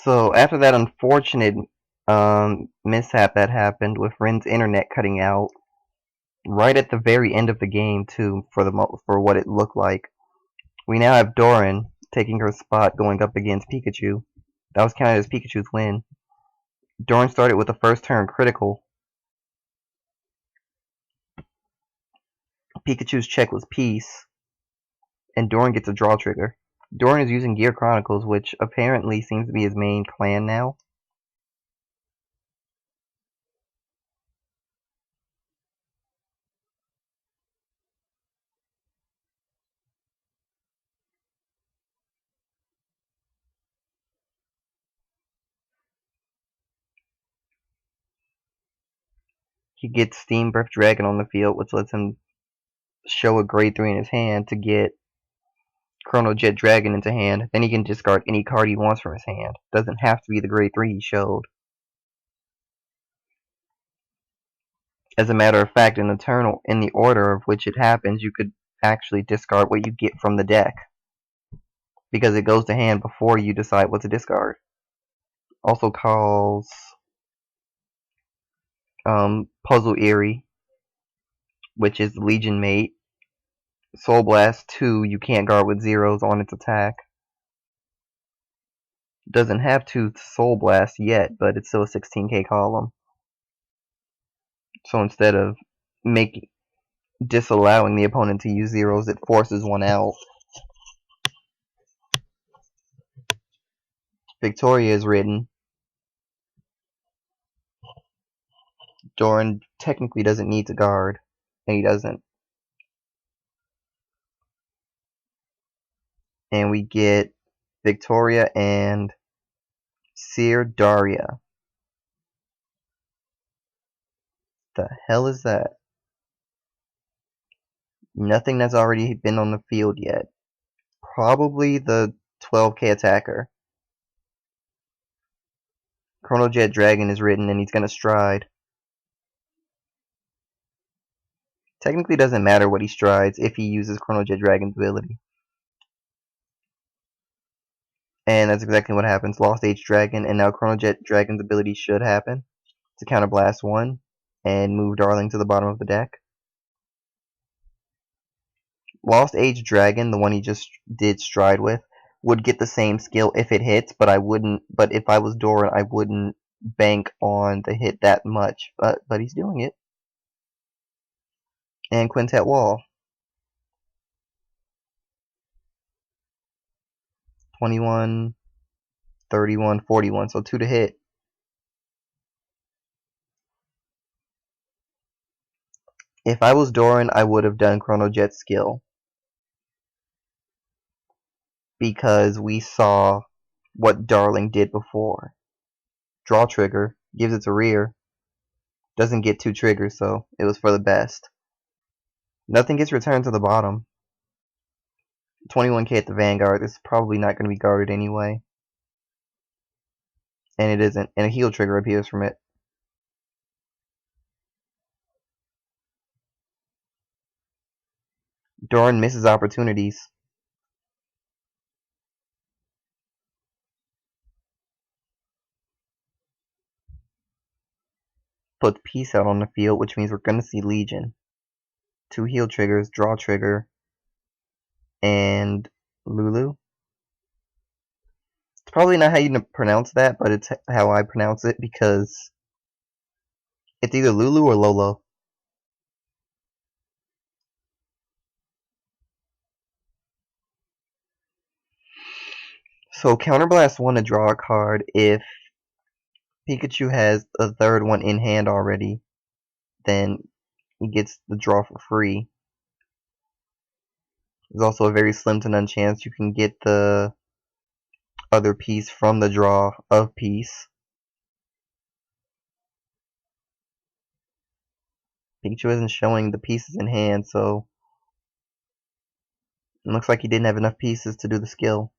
So after that unfortunate mishap that happened with Ren's internet cutting out right at the very end of the game too, for what it looked like, we now have Doryan taking her spot going up against Pikachu. That was counted as Pikachu's win. Doryan started with the first turn critical. Pikachu's check was Peace, and Doryan gets a draw trigger. Doryan is using Gear Chronicles, which apparently seems to be his main plan now. He gets Steam Breath Dragon on the field, which lets him show a grade 3 in his hand to get Chrono Jet Dragon into hand. Then he can discard any card he wants from his hand. Doesn't have to be the grade 3 he showed. As a matter of fact, in the order of which it happens, you could actually discard what you get from the deck, because it goes to hand before you decide what to discard. Also calls Puzzle Eerie, which is Legion Mate. Soul Blast 2, you can't guard with zeros on its attack. Doesn't have to Soul Blast yet, but it's still a 16k column. So instead of disallowing the opponent to use zeros, it forces one out. Victoria is written. Doryan technically doesn't need to guard, and he doesn't. And we get Victoria and Seer Daria. The hell is that? Nothing that's already been on the field yet. Probably the 12k attacker. Chrono Jet Dragon is written, and he's gonna stride. Technically doesn't matter what he strides if he uses Chrono Jet Dragon's ability. And that's exactly what happens. Lost Age Dragon, and now Chrono Jet Dragon's ability should happen to counterblast 1 and move Darling to the bottom of the deck. Lost Age Dragon, the one he just did stride with, would get the same skill if it hits, but if I was Doryan, I wouldn't bank on the hit that much. But he's doing it. And Quintet Wall. 21, 31, 41, so 2 to hit. If I was Doryan, I would have done Chrono Jet's skill, because we saw what Darling did before. Draw trigger, gives it to rear, doesn't get 2 triggers, so it was for the best. Nothing gets returned to the bottom. 21k at the Vanguard is probably not going to be guarded anyway. And it isn't, and a heal trigger appears from it. Doryan misses opportunities. Puts Peace out on the field, which means we're going to see Legion. 2 heal triggers, draw trigger, and Lulu. It's probably not how you pronounce that, but it's how I pronounce it, because it's either Lulu or Lolo. So Counterblast 1 to draw a card if Pikachu has a third one in hand already, then he gets the draw for free. There's also a very slim to none chance you can get the other piece from the draw of Peace. Pikachu isn't showing the pieces in hand, so it looks like he didn't have enough pieces to do the skill.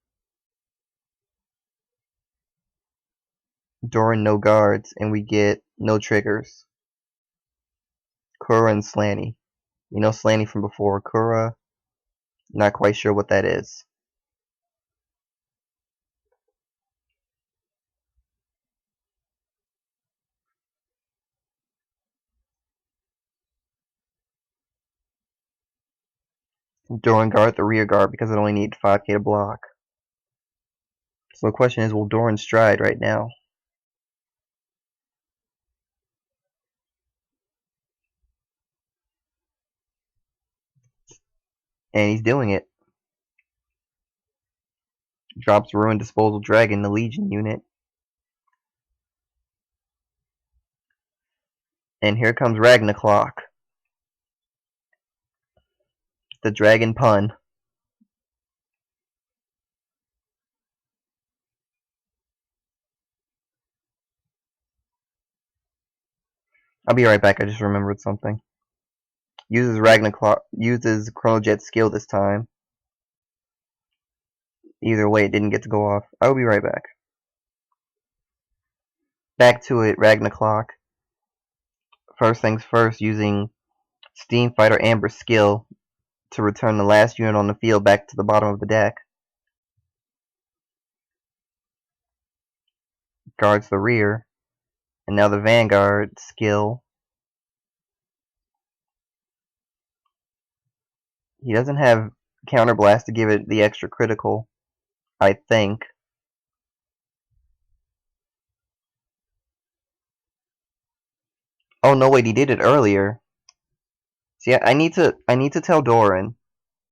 Doryan no guards, and we get no triggers. Kura and Slaney. You know Slaney from before. Kura, not quite sure what that is. Doryan guard the rear guard because it only needs 5k to block. So the question is, will Doryan stride right now? And he's doing it. Drops Ruined Disposal Dragon, the Legion unit. And here comes Ragnarok. The dragon pun. I'll be right back, I just remembered something. Uses Chronojet's skill this time. Either way, it didn't get to go off. I'll be right back. Back to it, Ragnarok. First things first, using Steam Fighter Amber's skill to return the last unit on the field back to the bottom of the deck. Guards the rear. And now the Vanguard skill. He doesn't have Counterblast to give it the extra critical, I think. Oh no, wait, he did it earlier. See, I need to tell Doryan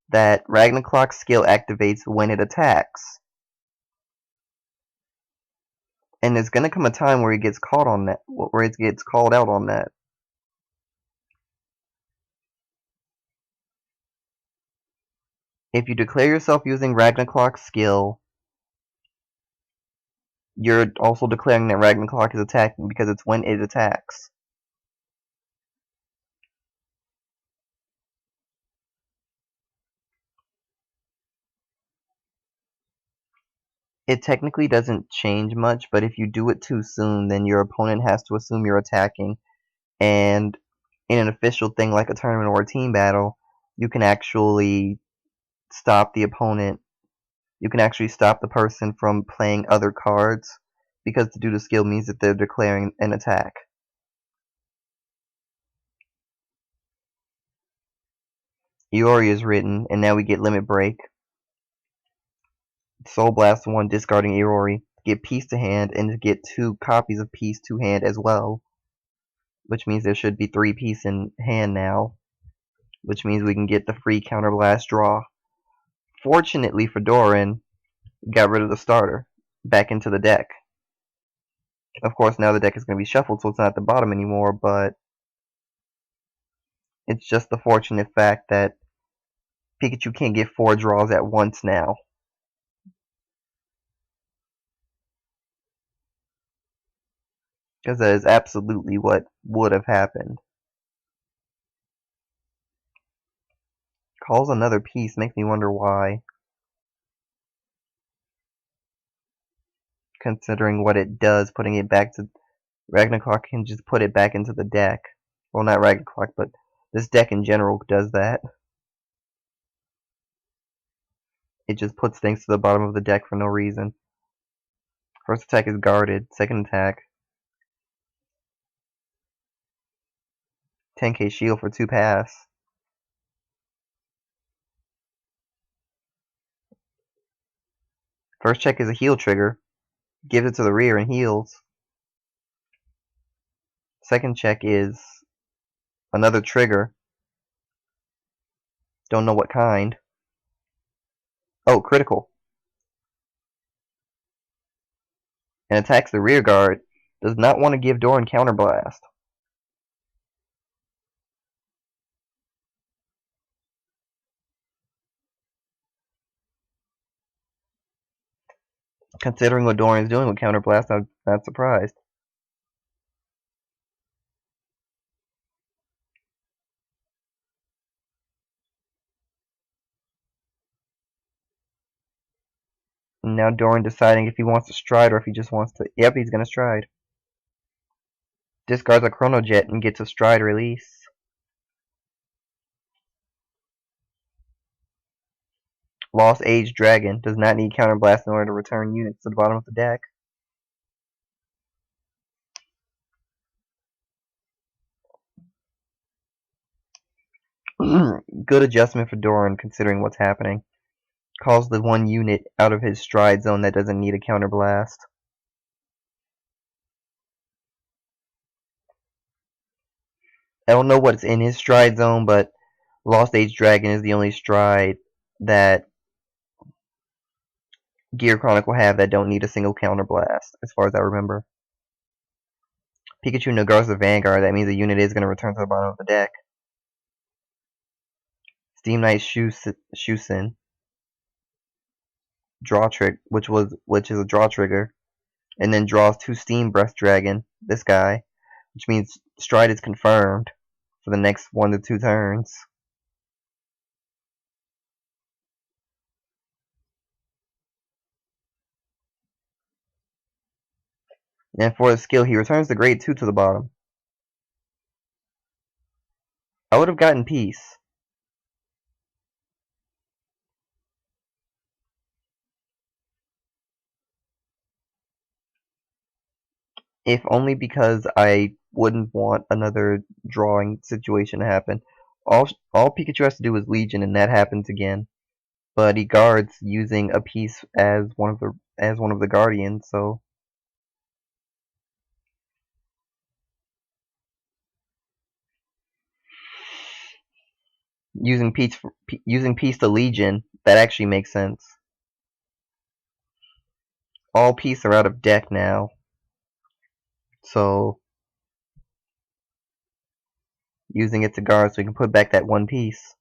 that Ragnarok's skill activates when it attacks. And there's gonna come a time where he gets caught on that, where it gets called out on that. If you declare yourself using Ragnarok's skill, you're also declaring that Ragnarok is attacking because it's when it attacks. It technically doesn't change much, but if you do it too soon, then your opponent has to assume you're attacking. And in an official thing like a tournament or a team battle, you can actually stop the opponent. You can actually stop the person from playing other cards, because to do the skill means that they're declaring an attack. Iori is written, and now we get Limit Break. Soul Blast 1, discarding Iori, get Peace to hand, and to get 2 copies of Peace to hand as well. Which means there should be 3 Peace in hand now. Which means we can get the free Counterblast draw. Fortunately for Doryan, got rid of the starter. Back into the deck. Of course, now the deck is going to be shuffled, so it's not at the bottom anymore, but it's just the fortunate fact that Pikachu can't get 4 draws at once now. Because that is absolutely what would have happened. Calls another piece, makes me wonder why. Considering what it does, putting it back to... Ragnarok can just put it back into the deck. Well, not Ragnarok, but this deck in general does that. It just puts things to the bottom of the deck for no reason. First attack is guarded. Second attack, 10k shield for 2 pass. First check is a heal trigger. Gives it to the rear and heals. Second check is another trigger. Don't know what kind. Oh, critical. And attacks the rear guard. Does not want to give Doryan Counterblast. Considering what Doryan's doing with Counterblast, I'm not surprised. And now Doryan deciding if he wants to stride or if he just wants to... Yep, he's going to stride. Discards a Chronojet and gets a stride release. Lost Age Dragon. Does not need Counterblast in order to return units to the bottom of the deck. Good adjustment for Doryan considering what's happening. Calls the one unit out of his stride zone that doesn't need a counterblast. I don't know what's in his stride zone, but Lost Age Dragon is the only stride that Gear Chronicle have that don't need a single counterblast, as far as I remember. Pikachu negates the Vanguard, that means the unit is going to return to the bottom of the deck. Steam Knight Shusin. Draw trick, which is a draw trigger. And then draws 2 Steam Breath Dragon, this guy. Which means Stride is confirmed for the next 1 to 2 turns. And for his skill, he returns the grade 2 to the bottom. I would have gotten Peace. If only because I wouldn't want another drawing situation to happen. All Pikachu has to do is Legion, and that happens again. But he guards using a piece as one of the guardians, so using piece to Legion, that actually makes sense. All piece are out of deck now, so using it to guard so we can put back that one piece.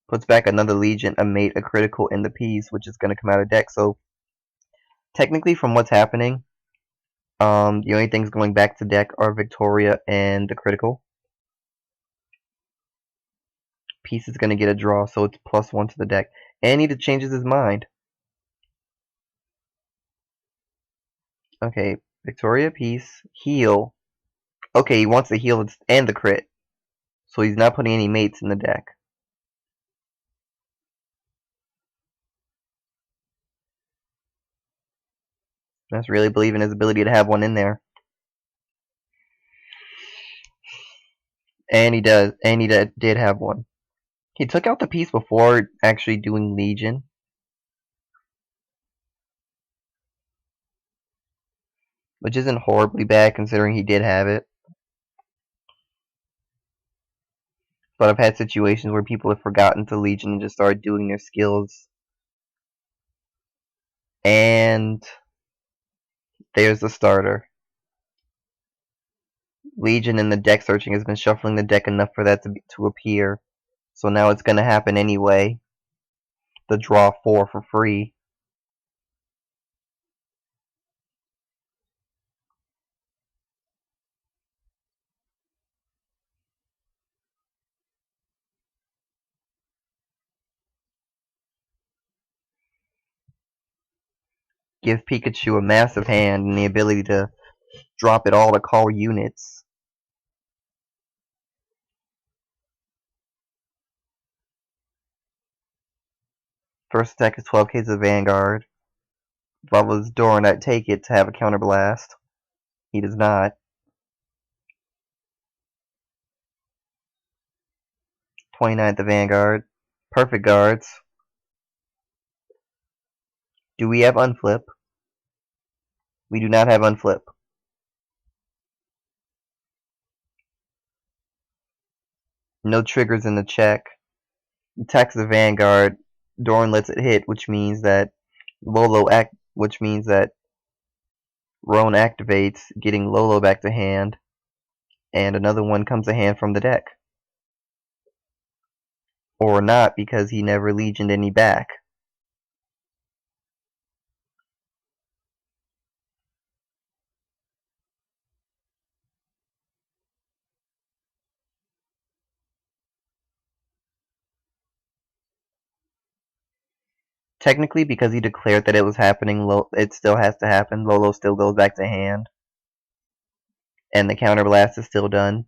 Puts back another Legion, a mate, a critical, and the piece, which is going to come out of deck. So technically, from what's happening, the only things going back to deck are Victoria and the critical. Piece is going to get a draw, so it's +1 to the deck. And he changes his mind. Okay, Victoria, Piece, heal. Okay, he wants the heal and the crit. So he's not putting any mates in the deck. That's really believing his ability to have one in there. And he does. And he did have one. He took out the piece before actually doing Legion. Which isn't horribly bad considering he did have it. But I've had situations where people have forgotten to Legion and just started doing their skills. And there's the starter. Legion in the deck searching has been shuffling the deck enough for that to appear. So now it's going to happen anyway. The draw 4 for free. Give Pikachu a massive hand and the ability to drop it all to call units. First attack is 12k to the Vanguard. Bubba's Doryan take it to have a counterblast. He does not. 29 the Vanguard. Perfect guards. Do we have unflip? We do not have unflip. No triggers in the check. Attacks the Vanguard. Doryan lets it hit, which means that Roan activates, getting Lolo back to hand, and another one comes to hand from the deck. Or not, because he never legioned any back. Technically, because he declared that it was happening, it still has to happen. Lolo still goes back to hand. And the counterblast is still done.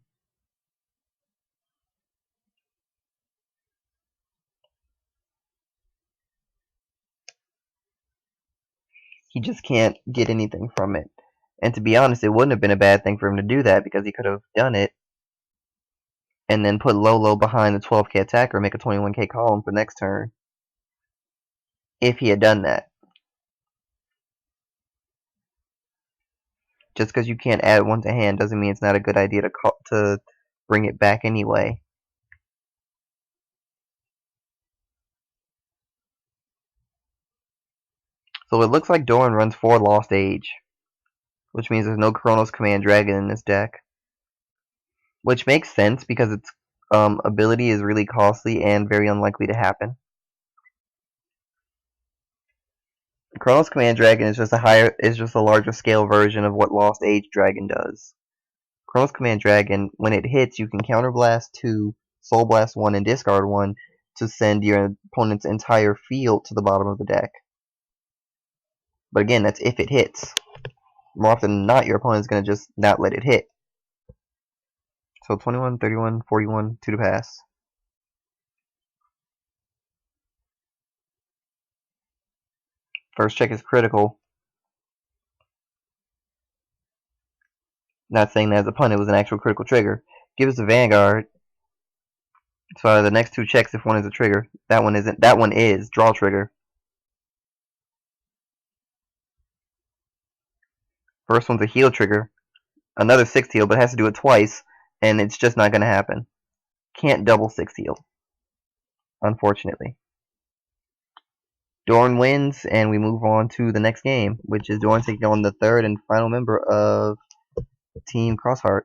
He just can't get anything from it. And to be honest, it wouldn't have been a bad thing for him to do that, because he could have done it and then put Lolo behind the 12k attacker and make a 21k column for next turn. If he had done that. Just because you can't add one to hand doesn't mean it's not a good idea to bring it back anyway. So it looks like Doryan runs 4 Lost Age, which means there's no Chronos Command Dragon in this deck. Which makes sense because its ability is really costly and very unlikely to happen. Chronos Command Dragon is just a larger scale version of what Lost Age Dragon does. Chronos Command Dragon, when it hits, you can Counterblast 2, Soul Blast 1, and discard 1 to send your opponent's entire field to the bottom of the deck. But again, that's if it hits. More often than not, your opponent's going to just not let it hit. So 21, 31, 41, 2 to pass. First check is critical. Not saying that as a pun, it was an actual critical trigger. Give us a Vanguard. So the next 2 checks if one is a trigger. That one isn't. That one is. Draw trigger. First one's a heal trigger. Another 6 heal, but it has to do it twice. And it's just not going to happen. Can't double 6 heal. Unfortunately. Doryan wins, and we move on to the next game, which is Doryan taking on the 3rd and final member of Team Crossheart.